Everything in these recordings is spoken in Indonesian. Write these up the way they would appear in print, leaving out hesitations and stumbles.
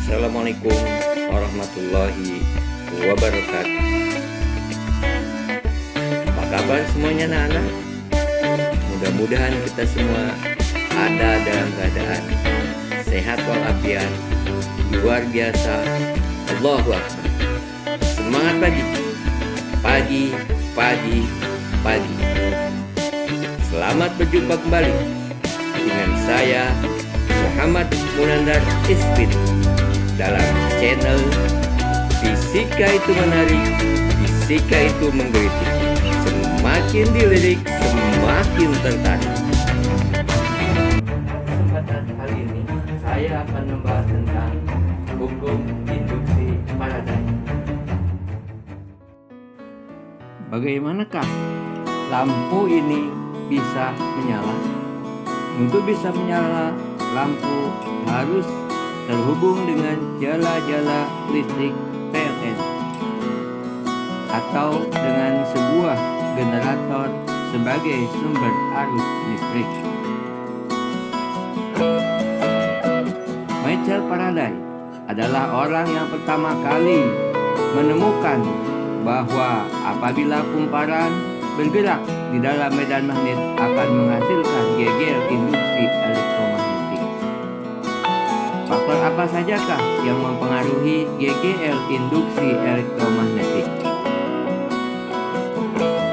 Assalamualaikum warahmatullahi wabarakatuh. Apa kabar semuanya anak-anak? Mudah-mudahan kita semua ada dalam keadaan sehat walafiat, luar biasa. Allahu Akbar. Semangat pagi. Selamat berjumpa kembali dengan saya Muhammad Munandar Isfit dalam channel Fisika itu Menarik, Fisika itu Menggelitik. Semakin dilirik, semakin tertarik. Kesempatan kali ini saya akan membahas tentang hukum induksi Faraday. Bagaimanakah lampu ini bisa menyala? Untuk bisa menyala, lampu harus terhubung dengan jala-jala listrik PLN atau dengan sebuah generator sebagai sumber arus listrik. Michael Faraday adalah orang yang pertama kali menemukan bahwa apabila kumparan bergerak di dalam medan magnet akan menghasilkan gegel induksi elektromagnetik. Faktor apa sajakah yang mempengaruhi GGL induksi elektromagnetik?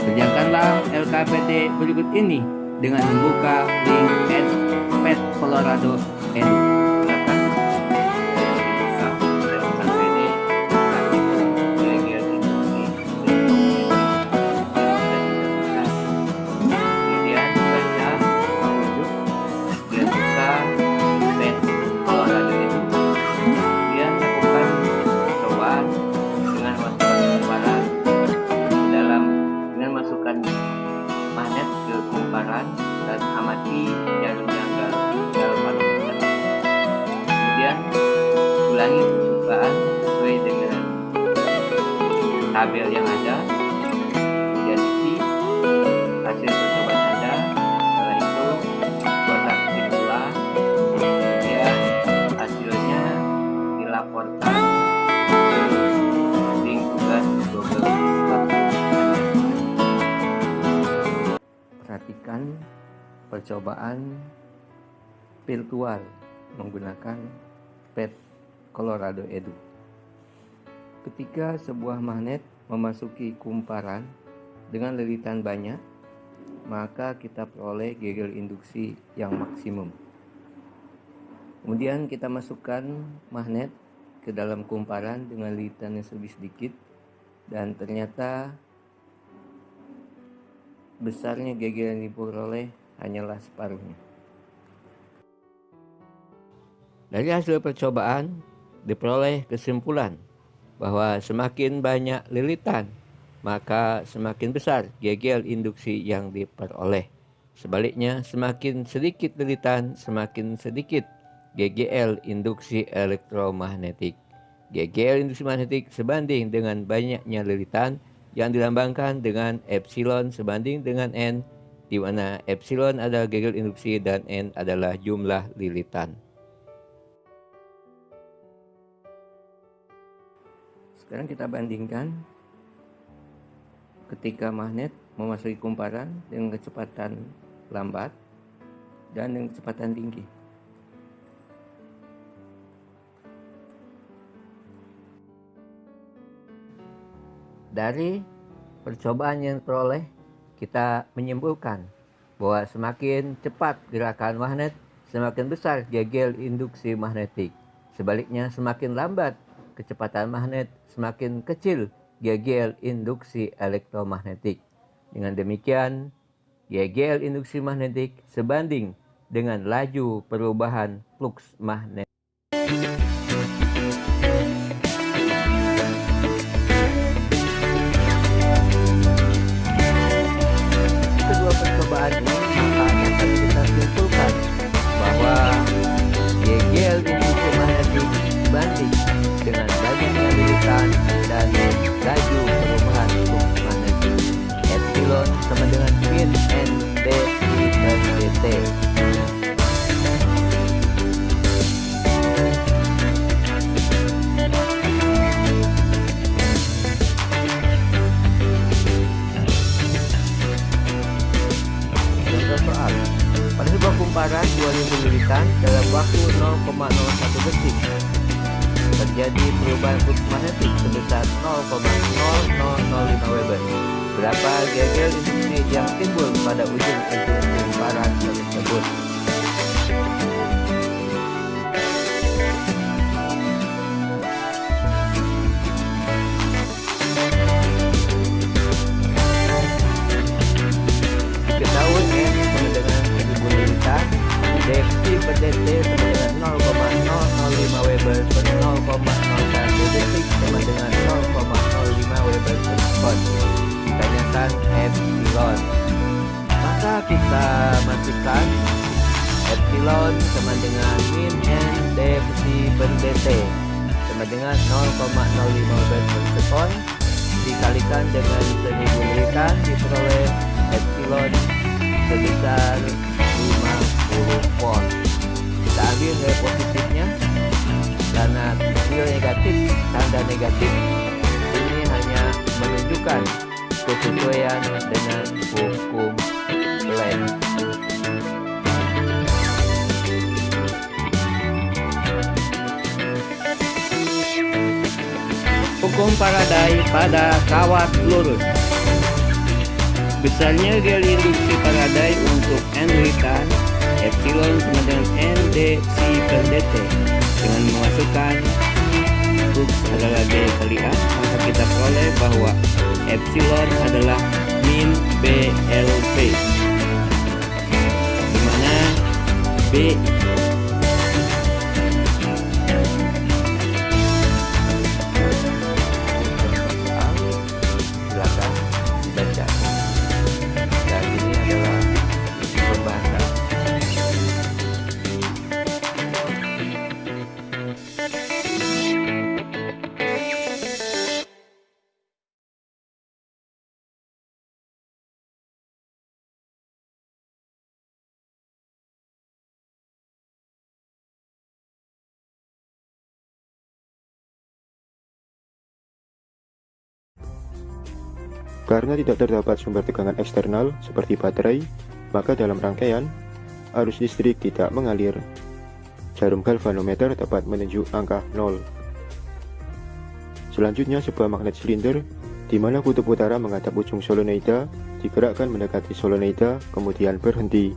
Kerjakanlah LKPT berikut ini dengan membuka link @pet Colorado Edu. Magnet ke kumparan dan amati jarum janggal galvanometer. Kemudian ulangi percobaan sesuai dengan tabel yang ada. Kemudian isi hasil percobaan Anda. Setelah itu buatlah kesimpulan. Kemudian hasilnya dilaporkan ke link tugas Google. Perhatikan percobaan virtual menggunakan pet Colorado Edu. Ketika sebuah magnet memasuki kumparan dengan lilitan banyak, maka kita peroleh gegel induksi yang maksimum. Kemudian kita masukkan magnet ke dalam kumparan dengan lilitan yang lebih sedikit, dan ternyata besarnya gegel yang diperoleh hanyalah separuhnya. Dari hasil percobaan diperoleh kesimpulan bahwa semakin banyak lilitan, maka semakin besar gegel induksi yang diperoleh. Sebaliknya, semakin sedikit lilitan, semakin sedikit GGL induksi elektromagnetik. GGL induksi magnetik sebanding dengan banyaknya lilitan yang dilambangkan dengan epsilon sebanding dengan N, di mana epsilon adalah gegel induksi dan N adalah jumlah lilitan. Sekarang kita bandingkan ketika magnet memasuki kumparan dengan kecepatan lambat dan dengan kecepatan tinggi. Dari percobaan yang diperoleh, kita menyimpulkan bahwa semakin cepat gerakan magnet, semakin besar gegel induksi magnetik. Sebaliknya, semakin lambat kecepatan magnet, semakin kecil gegel induksi elektromagnetik. Dengan demikian, gegel induksi magnetik sebanding dengan laju perubahan fluks magnet. Percobaan ini maka dapat kita simpulkan bahwa gegel induksi magnetik sebanding dengan banyaknya lilitan dan laju perubahan fluks magnetik. Epsilon sama dengan min N D I per dt. dalam waktu 0,01 detik terjadi perubahan flux magnetik sebesar 0,0005 Weber. Berapa gegel induksi yang timbul pada ujung lingkaran tersebut? Diketahui N sama dengan 1000 liter, dFc per dt sama dengan 0,005 Weber per 0,01 detik sama dengan 0,05 Weber per sekon. Ditanyakan epsilon, maka kita masukkan epsilon sama dengan min N dFc per dt sama dengan 0,05 Weber per sekon dikalikan dengan 1000 liter diperoleh epsilon sebesar 50 volt. Kita ambil nilai positifnya karena nilai negatif, tanda negatif ini hanya menunjukkan kesesuaian dengan hukum Lenz. Hukum Faraday pada kawat lurus. Besarnya gel induksi Faraday untuk N liter, epsilon sama dengan N dc per dt. Dengan memasukkan flux adalah D kali A, maka kita peroleh bahwa epsilon adalah min BLP, di mana B silakan dibaca. Dan ini adalah pembahasan. Karena tidak terdapat sumber tegangan eksternal seperti baterai, maka dalam rangkaian, arus listrik tidak mengalir. Jarum galvanometer tepat menunjuk angka 0. Selanjutnya sebuah magnet silinder, di mana kutub utara menghadap ujung solenoida, digerakkan mendekati solenoida, kemudian berhenti.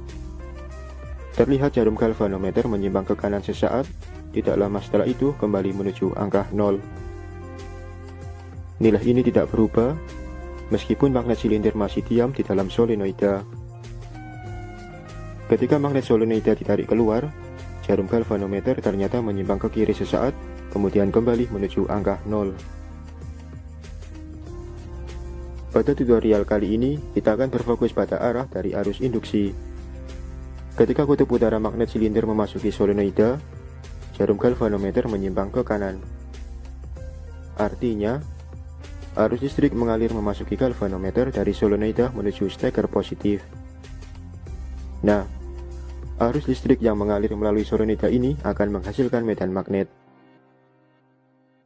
Terlihat jarum galvanometer menyimbang ke kanan sesaat, tidak lama setelah itu kembali menuju angka 0. Nilai ini tidak berubah, meskipun magnet silinder masih diam di dalam solenoida. Ketika magnet solenoida ditarik keluar, jarum galvanometer ternyata menyimbang ke kiri sesaat, kemudian kembali menuju angka 0. Pada tutorial kali ini, kita akan berfokus pada arah dari arus induksi. Ketika kutub utara magnet silinder memasuki solenoida, jarum galvanometer menyimbang ke kanan. Artinya, arus listrik mengalir memasuki galvanometer dari solenoida menuju steker positif. Nah, arus listrik yang mengalir melalui solenoida ini akan menghasilkan medan magnet.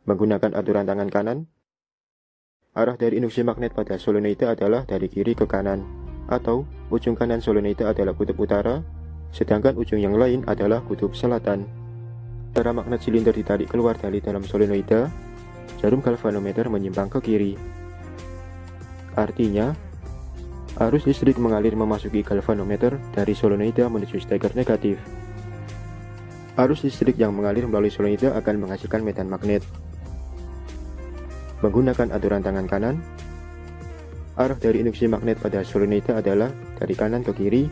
Menggunakan aturan tangan kanan, arah dari induksi magnet pada solenoida adalah dari kiri ke kanan, atau ujung kanan solenoida adalah kutub utara, sedangkan ujung yang lain adalah kutub selatan. Setelah magnet silinder ditarik keluar dari dalam solenoida, jarum galvanometer menyimbang ke kiri. Artinya, arus listrik mengalir memasuki galvanometer dari solenoida menuju steker negatif. Arus listrik yang mengalir melalui solenoida akan menghasilkan medan magnet. Menggunakan aturan tangan kanan, arah dari induksi magnet pada solenoida adalah dari kanan ke kiri,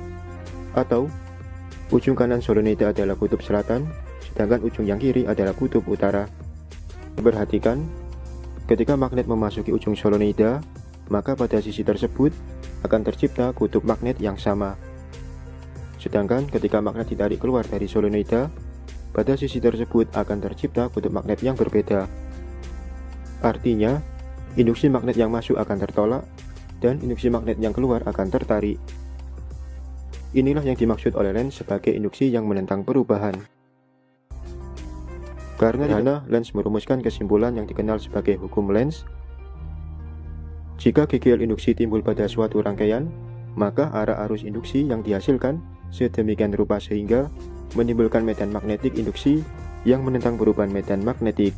atau ujung kanan solenoida adalah kutub selatan, sedangkan ujung yang kiri adalah kutub utara. Perhatikan, ketika magnet memasuki ujung solenoida, maka pada sisi tersebut akan tercipta kutub magnet yang sama. Sedangkan ketika magnet ditarik keluar dari solenoida, pada sisi tersebut akan tercipta kutub magnet yang berbeda. Artinya, induksi magnet yang masuk akan tertolak, dan induksi magnet yang keluar akan tertarik. Inilah yang dimaksud oleh Lenz sebagai induksi yang menentang perubahan. Karena Lenz merumuskan kesimpulan yang dikenal sebagai hukum Lenz. Jika GGL induksi timbul pada suatu rangkaian, maka arah arus induksi yang dihasilkan sedemikian rupa sehingga menimbulkan medan magnetik induksi yang menentang perubahan medan magnetik.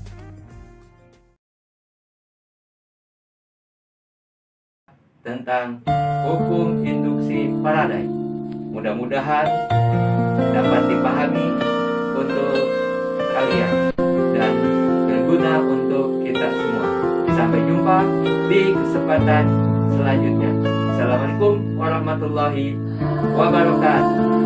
Tentang hukum induksi Faraday. Mudah-mudahan dapat dipahami untuk kalian dan berguna untuk kita semua. Sampai jumpa di kesempatan selanjutnya. Assalamualaikum warahmatullahi wabarakatuh.